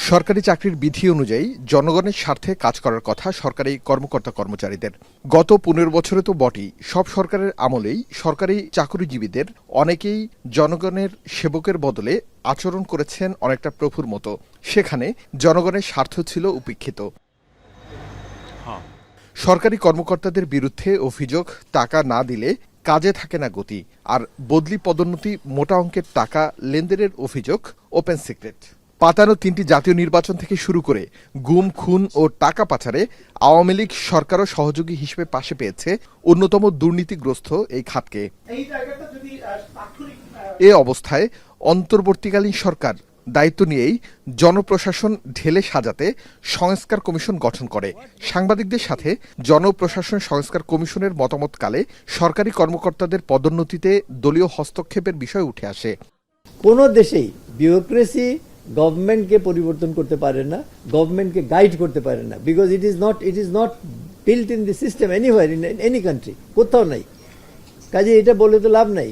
সরকারি চাকরির বিধি অনুযায়ী জনগণের স্বার্থে কাজ করার কথা সরকারি কর্মকর্তা কর্মচারীদের। গত 15 বছরে তো বটেই, সব সরকারের আমলেই সরকারি চাকরিজীবীদের অনেকেই জনগণের সেবকের বদলে আচরণ করেছেন অনেকটা প্রভুর মতো। সেখানে জনগণের স্বার্থ ছিল উপেক্ষিত। সরকারি কর্মকর্তাদের বিরুদ্ধে অভিযোগ, টাকা না দিলে কাজে থাকে না গতি, আর বদলি পদোন্নতি, মোটা অঙ্কের টাকা লেনদেনের অভিযোগ ওপেন সিক্রেট। পাতানো 3টি জাতীয় নির্বাচন থেকে শুরু করে গুম, খুন ও টাকা পাচারে আওয়ামী লীগ সরকারও সহযোগী হিসেবে পাশে পেয়েছে অন্যতম দুর্নীতিগ্রস্ত এই খাতকে। এ অবস্থায় অন্তর্বর্তীকালীন সরকার দায়িত্ব নিয়েই জনপ্রশাসন ঢেলে সাজাতে সংস্কার কমিশন গঠন করে। সাংবাদিকদের সাথে জনপ্রশাসন সংস্কার কমিশনের মতামতকালে সরকারি কর্মকর্তাদের পদোন্নতিতে দলীয় হস্তক্ষেপের বিষয় উঠে আসে। কোনো দেশেই বিউরোক্রেসি গভর্নমেন্টকে পরিবর্তন করতে পারে না, গভর্নমেন্টকে গাইড করতে পারে না, because it is not built in the system anywhere in any country, কোথাও নাই। কাজে এটা বলে তো লাভ নাই।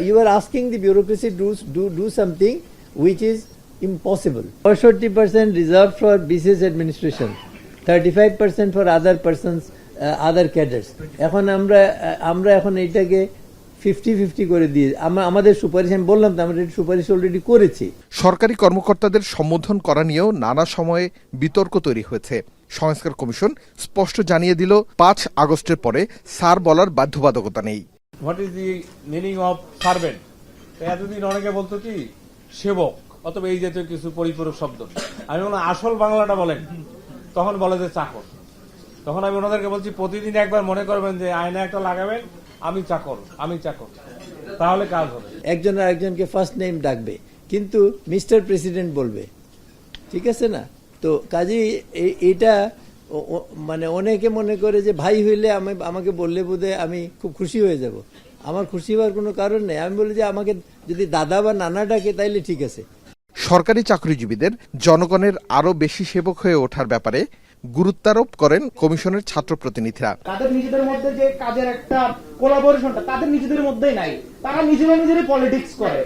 You are asking the bureaucracy do something which is impossible. 65% reserved for BCS administration, 35% for other persons, other cadres. এখন আমরা এখন এইটাকে 50-50 করে দিয়ে আমাদের সুপারিশ, আমি বললাম তো আমরা সুপারিশ অলরেডি করেছি। সরকারি কর্মকর্তাদের সম্বোধন করা নিয়েও নানা সময়ে বিতর্ক তৈরি হয়েছে। সংস্কার কমিশন স্পষ্ট জানিয়ে দিল 5 আগস্টের পরে স্যার বলার বাধ্যবাধকতা নেই। What is the meaning of servant? এতদিন অনেকে বলতো কি সেবক, অথবা এই জাতীয় কিছু পরিপূরক শব্দ। আমি বললাম আসল বাংলাটা বলেন, তখন বলে যে চাকর। তখন আমি ওনাদেরকে বলছি প্রতিদিন একবার মনে করবেন যে আয়না একটা লাগাবেন, আমি চাকর, আমি চাকর, তাহলে কাজ হবে। একজন আর একজনকে ফার্স্ট নেম ডাকবে, কিন্তু মিস্টার প্রেসিডেন্ট বলবে, ঠিক আছে না? তো কাজেই এটা মানে অনেকে মনে করে যে ভাই হইলে আমাকে বললে বোধহয় আমি খুব খুশি হয়ে যাব। আমার খুশি হওয়ার কোনো কারণ নেই। আমি বলি যে আমাকে যদি দাদা বা নানা ডাকে তাইলে ঠিক আছে। সরকারি চাকরিজীবীদের জনগণের আরো বেশি সেবক হয়ে ওঠার ব্যাপারে গুরুত্বারোপ করেন কমিশনের ছাত্র প্রতিনিধিরা। তাদের নিজেদের মধ্যে যে কাজের একটা কোলাবোরেশনটা তাদের নিজেদের মধ্যেই নাই, তারা নিজেরাই পলিটিক্স করে।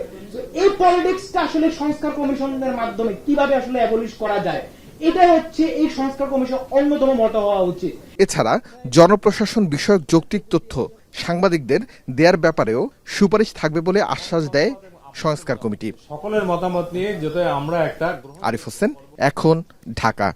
এই পলিটিক্সটা আসলে সংস্কার কমিশনের মাধ্যমে কিভাবে আসলে অ্যাবলিশ করা যায়, এটাই হচ্ছে এই সংস্কার কমিশন অন্যতম মত হওয়া উচিত। এছাড়া জনপ্রশাসন বিষয়ক যৌক্তিক তথ্য সাংবাদিকদের দেওয়ার ব্যাপারেও সুপারিশ থাকবে বলে আশ্বাস দেয় সংস্কার কমিটি। সকলের মতামত নিয়ে যাতে আমরা একটা। আরিফ হোসেন, এখন, ঢাকা।